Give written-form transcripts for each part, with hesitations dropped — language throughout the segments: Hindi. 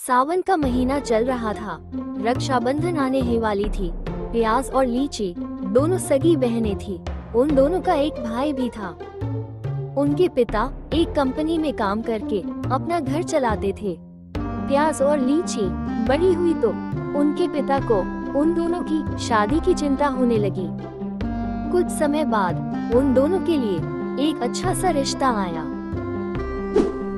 सावन का महीना चल रहा था। रक्षाबंधन आने ही वाली थी। प्याज और लीची दोनों सगी बहनें थी। उन दोनों का एक भाई भी था। उनके पिता एक कंपनी में काम करके अपना घर चलाते थे। प्याज और लीची बड़ी हुई तो उनके पिता को उन दोनों की शादी की चिंता होने लगी। कुछ समय बाद उन दोनों के लिए एक अच्छा सा रिश्ता आया।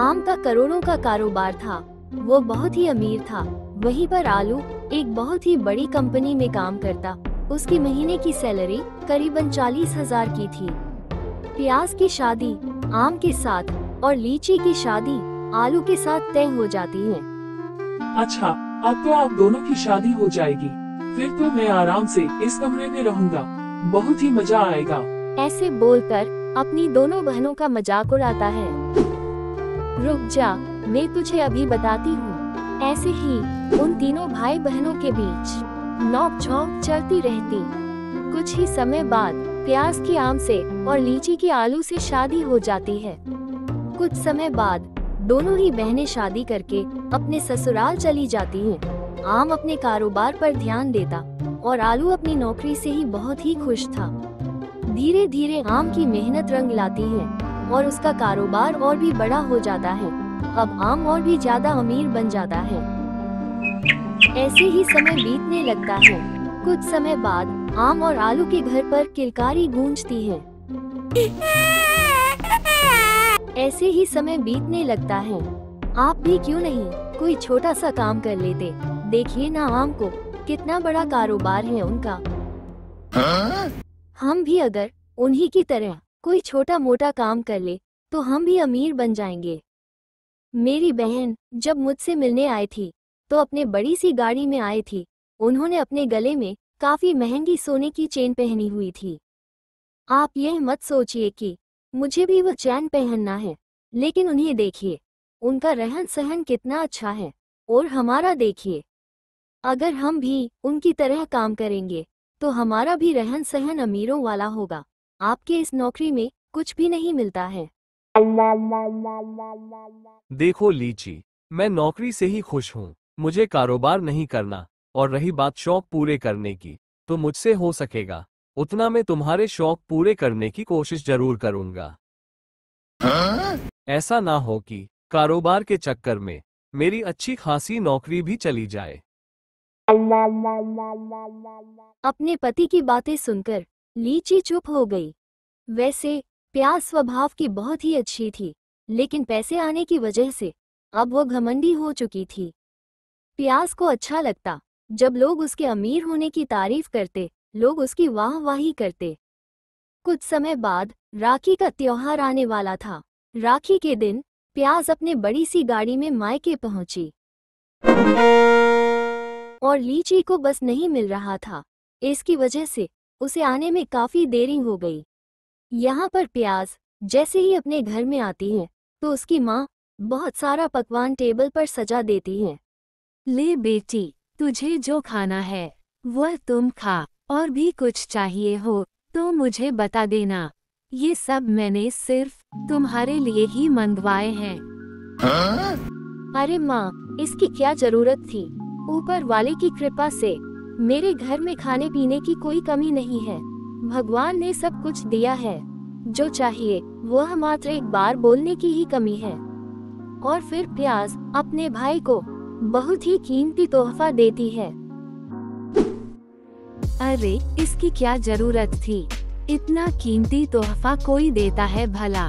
आम का करोड़ों का कारोबार था। वो बहुत ही अमीर था। वहीं पर आलू एक बहुत ही बड़ी कंपनी में काम करता। उसकी महीने की सैलरी करीबन 40,000 की थी। प्याज की शादी आम के साथ और लीची की शादी आलू के साथ तय हो जाती है। अच्छा, अब तो आप दोनों की शादी हो जाएगी। फिर तो मैं आराम से इस कमरे में रहूंगा। बहुत ही मजा आएगा। ऐसे बोलकर अपनी दोनों बहनों का मजाक उड़ाता है। रुक जा, मैं तुझे अभी बताती हूँ। ऐसे ही उन तीनों भाई बहनों के बीच नोक-झोंक चलती रहती। कुछ ही समय बाद प्याज की आम से और लीची की आलू से शादी हो जाती है। कुछ समय बाद दोनों ही बहनें शादी करके अपने ससुराल चली जाती हैं। आम अपने कारोबार पर ध्यान देता और आलू अपनी नौकरी से ही बहुत ही खुश था। धीरे धीरे आम की मेहनत रंग लाती है और उसका कारोबार और भी बड़ा हो जाता है। अब आम और भी ज्यादा अमीर बन जाता है। ऐसे ही समय बीतने लगता है। कुछ समय बाद आम और आलू के घर पर किलकारी गूंजती है। ऐसे ही समय बीतने लगता है। आप भी क्यों नहीं कोई छोटा सा काम कर लेते। देखिए ना आम को कितना बड़ा कारोबार है उनका। हम भी अगर उन्हीं की तरह कोई छोटा मोटा काम कर ले तो हम भी अमीर बन जाएंगे। मेरी बहन जब मुझसे मिलने आई थी तो अपने बड़ी सी गाड़ी में आई थी। उन्होंने अपने गले में काफी महंगी सोने की चेन पहनी हुई थी। आप यह मत सोचिए कि मुझे भी वो चैन पहनना है, लेकिन उन्हें देखिए, उनका रहन सहन कितना अच्छा है। और हमारा देखिए, अगर हम भी उनकी तरह काम करेंगे तो हमारा भी रहन सहन अमीरों वाला होगा। आपके इस नौकरी में कुछ भी नहीं मिलता है। देखो लीची, मैं नौकरी से ही खुश हूँ। मुझे कारोबार नहीं करना। और रही बात शौक पूरे करने की, तो मुझसे हो सकेगा उतना मैं तुम्हारे शौक पूरे करने की कोशिश जरूर करूंगा। ऐसा ना हो कि कारोबार के चक्कर में मेरी अच्छी खासी नौकरी भी चली जाए। अपने पति की बातें सुनकर लीची चुप हो गई। वैसे प्याज स्वभाव की बहुत ही अच्छी थी, लेकिन पैसे आने की वजह से अब वो घमंडी हो चुकी थी। प्याज को अच्छा लगता जब लोग उसके अमीर होने की तारीफ करते, लोग उसकी वाहवाही करते। कुछ समय बाद राखी का त्योहार आने वाला था। राखी के दिन प्याज अपने बड़ी सी गाड़ी में मायके पहुंची और लीची को बस नहीं मिल रहा था। इसकी वजह से उसे आने में काफी देरी हो गई। यहाँ पर प्याज जैसे ही अपने घर में आती है तो उसकी माँ बहुत सारा पकवान टेबल पर सजा देती है। ले बेटी, तुझे जो खाना है वह तुम खा, और भी कुछ चाहिए हो तो मुझे बता देना। ये सब मैंने सिर्फ तुम्हारे लिए ही मंगवाए हैं। अरे माँ, इसकी क्या जरूरत थी। ऊपर वाले की कृपा से मेरे घर में खाने पीने की कोई कमी नहीं है। भगवान ने सब कुछ दिया है। जो चाहिए वह मात्र एक बार बोलने की ही कमी है। और फिर प्याज अपने भाई को बहुत ही कीमती तोहफा देती है। अरे इसकी क्या जरूरत थी। इतना कीमती तोहफा कोई देता है भला।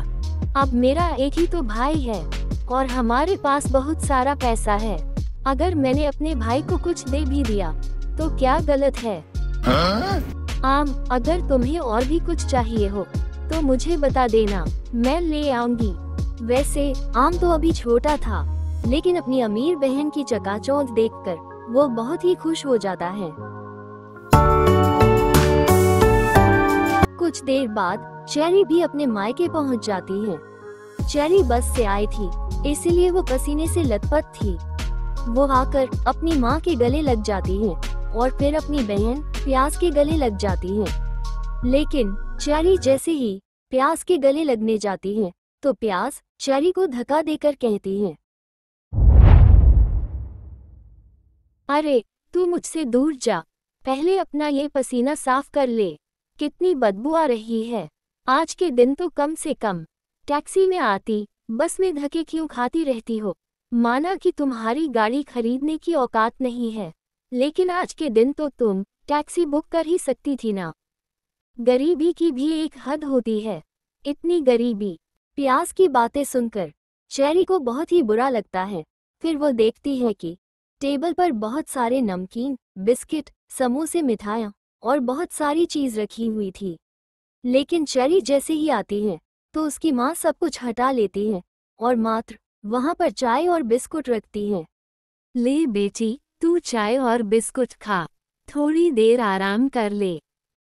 अब मेरा एक ही तो भाई है और हमारे पास बहुत सारा पैसा है। अगर मैंने अपने भाई को कुछ दे भी दिया तो क्या गलत है। आम, अगर तुम्हें और भी कुछ चाहिए हो तो मुझे बता देना, मैं ले आऊंगी। वैसे आम तो अभी छोटा था, लेकिन अपनी अमीर बहन की चकाचौंध देखकर वो बहुत ही खुश हो जाता है। कुछ देर बाद चेरी भी अपने मायके पहुंच जाती है। चेरी बस से आई थी, इसीलिए वो पसीने से लथपथ थी। वो आकर अपनी माँ के गले लग जाती है और फिर अपनी बहन प्याज के गले लग जाती है। लेकिन चेरी जैसे ही प्याज के गले लगने जाती है तो प्याज चेरी को धक्का देकर कहती है, अरे तू मुझसे दूर जा, पहले अपना ये पसीना साफ कर ले, कितनी बदबू आ रही है। आज के दिन तो कम से कम टैक्सी में आती, बस में धक्के क्यों खाती रहती हो। माना कि तुम्हारी गाड़ी खरीदने की औकात नहीं है, लेकिन आज के दिन तो तुम टैक्सी बुक कर ही सकती थी ना। गरीबी की भी एक हद होती है, इतनी गरीबी। प्याज की बातें सुनकर चेरी को बहुत ही बुरा लगता है। फिर वो देखती है कि टेबल पर बहुत सारे नमकीन, बिस्किट, समोसे, मिठाइयाँ और बहुत सारी चीज रखी हुई थी। लेकिन चेरी जैसे ही आती है तो उसकी माँ सब कुछ हटा लेती है और मात्र वहाँ पर चाय और बिस्कुट रखती है। ले बेटी, तू चाय और बिस्कुट खा, थोड़ी देर आराम कर ले।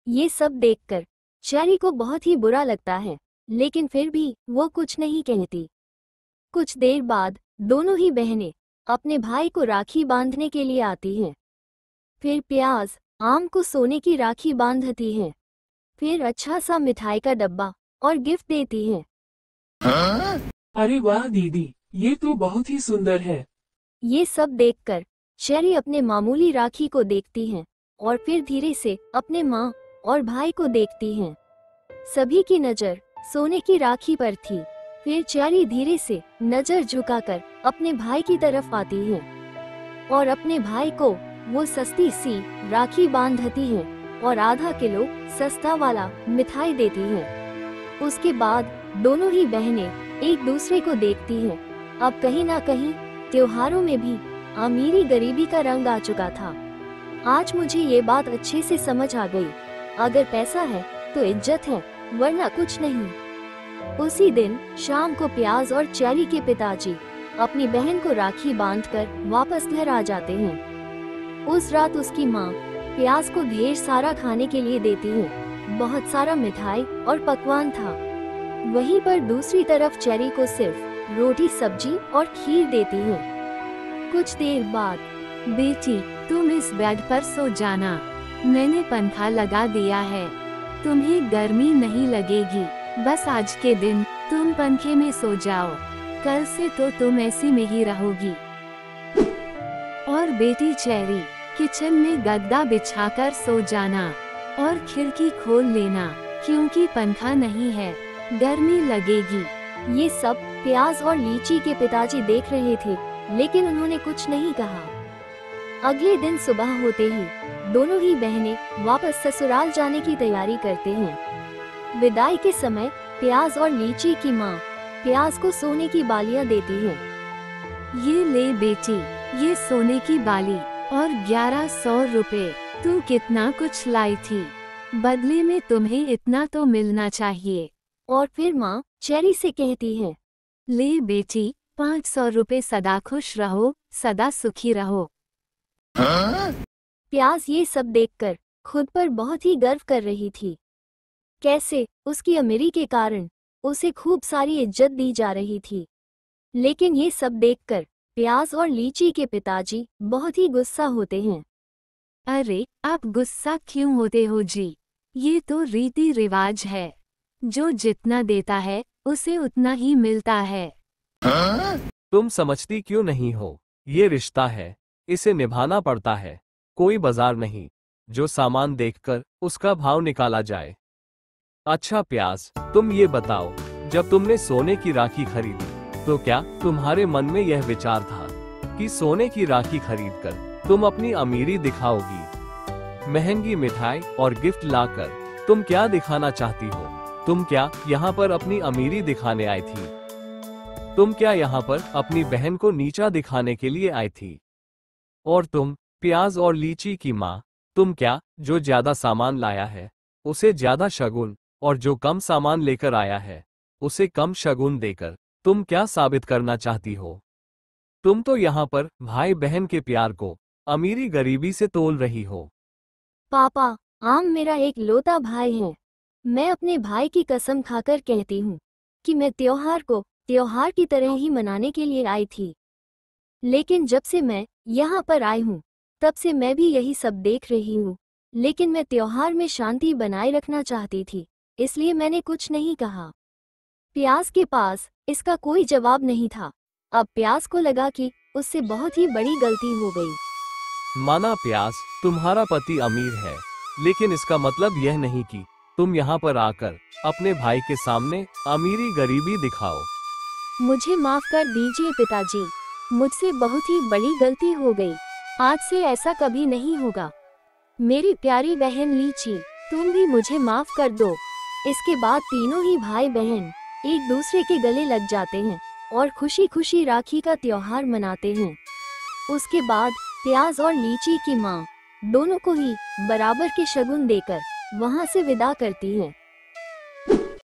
ये सब देखकर चेरी को बहुत ही बुरा लगता है, लेकिन फिर भी वो कुछ नहीं कहती। कुछ देर बाद दोनों ही बहनें अपने भाई को राखी बांधने के लिए आती हैं। फिर प्याज आम को सोने की राखी बांधती है, फिर अच्छा सा मिठाई का डब्बा और गिफ्ट देती है। अरे वाह दीदी, ये तो बहुत ही सुंदर है। ये सब देखकर चेरी अपने मामूली राखी को देखती हैं और फिर धीरे से अपने माँ और भाई को देखती हैं। सभी की नज़र सोने की राखी पर थी। फिर चेरी धीरे से नज़र झुकाकर अपने भाई की तरफ आती है और अपने भाई को वो सस्ती सी राखी बांधती है और आधा किलो सस्ता वाला मिठाई देती है। उसके बाद दोनों ही बहनें एक दूसरे को देखती हैं। अब कहीं ना कहीं त्योहारों में भी अमीरी गरीबी का रंग आ चुका था। आज मुझे ये बात अच्छे से समझ आ गई, अगर पैसा है तो इज्जत है, वरना कुछ नहीं। उसी दिन शाम को प्याज और चेरी के पिताजी अपनी बहन को राखी बांधकर वापस घर आ जाते हैं। उस रात उसकी माँ प्याज को ढेर सारा खाने के लिए देती है। बहुत सारा मिठाई और पकवान था। वहीं पर दूसरी तरफ चेरी को सिर्फ रोटी, सब्जी और खीर देती है। कुछ देर बाद, बेटी, तुम इस बेड पर सो जाना, मैंने पंखा लगा दिया है, तुम्हें गर्मी नहीं लगेगी। बस आज के दिन तुम पंखे में सो जाओ, कल से तो तुम ऐसी में ही रहोगी। और बेटी चेरी, किचन में गद्दा बिछाकर सो जाना और खिड़की खोल लेना, क्योंकि पंखा नहीं है, गर्मी लगेगी। ये सब प्याज और लीची के पिताजी देख रहे थे, लेकिन उन्होंने कुछ नहीं कहा। अगले दिन सुबह होते ही दोनों ही बहनें वापस ससुराल जाने की तैयारी करते हैं। विदाई के समय प्याज और लीची की माँ प्याज को सोने की बालियाँ देती है। ये ले बेटी, ये सोने की बाली और 1100 रुपए, तू कितना कुछ लाई थी, बदले में तुम्हें इतना तो मिलना चाहिए। और फिर माँ चेरी से कहती है, ले बेटी, 500 रुपए, सदा खुश रहो, सदा सुखी रहो। प्याज ये सब देखकर खुद पर बहुत ही गर्व कर रही थी। कैसे उसकी अमीरी के कारण उसे खूब सारी इज्जत दी जा रही थी। लेकिन ये सब देखकर प्याज और लीची के पिताजी बहुत ही गुस्सा होते हैं। अरे, आप गुस्सा क्यों होते हो जी? ये तो रीति रिवाज है, जो जितना देता है उसे उतना ही मिलता है। तुम समझती क्यों नहीं हो? ये रिश्ता है, इसे निभाना पड़ता है। कोई बाजार नहीं जो सामान देखकर उसका भाव निकाला जाए। अच्छा प्याज, तुम ये बताओ, जब तुमने सोने की राखी खरीदी तो क्या तुम्हारे मन में यह विचार था कि सोने की राखी खरीदकर तुम अपनी अमीरी दिखाओगी? महंगी मिठाई और गिफ्ट लाकर तुम क्या दिखाना चाहती हो? तुम क्या यहाँ पर अपनी अमीरी दिखाने आई थी? तुम क्या यहाँ पर अपनी बहन को नीचा दिखाने के लिए आई थी? और तुम प्याज और लीची की माँ, तुम क्या जो ज्यादा सामान लाया है उसे ज्यादा शगुन और जो कम सामान लेकर आया है उसे कम शगुन देकर तुम क्या साबित करना चाहती हो? तुम तो यहाँ पर भाई बहन के प्यार को अमीरी गरीबी से तोल रही हो। पापा, आम मेरा एक लौता भाई है। मैं अपने भाई की कसम खाकर कहती हूँ कि मैं त्योहार को त्योहार की तरह ही मनाने के लिए आई थी। लेकिन जब से मैं यहाँ पर आई हूँ तब से मैं भी यही सब देख रही हूँ। लेकिन मैं त्योहार में शांति बनाए रखना चाहती थी, इसलिए मैंने कुछ नहीं कहा। प्याज के पास इसका कोई जवाब नहीं था। अब प्याज को लगा कि उससे बहुत ही बड़ी गलती हो गई। माना प्यास, तुम्हारा पति अमीर है, लेकिन इसका मतलब यह नहीं कि तुम यहाँ पर आकर अपने भाई के सामने अमीरी गरीबी दिखाओ। मुझे माफ कर दीजिए पिताजी, मुझसे बहुत ही बड़ी गलती हो गई। आज से ऐसा कभी नहीं होगा। मेरी प्यारी बहन लीची, तुम भी मुझे माफ कर दो। इसके बाद तीनों ही भाई बहन एक दूसरे के गले लग जाते हैं और खुशी खुशी राखी का त्योहार मनाते हैं। उसके बाद प्याज और लीची की माँ दोनों को ही बराबर के शगुन देकर वहाँ से विदा करती है।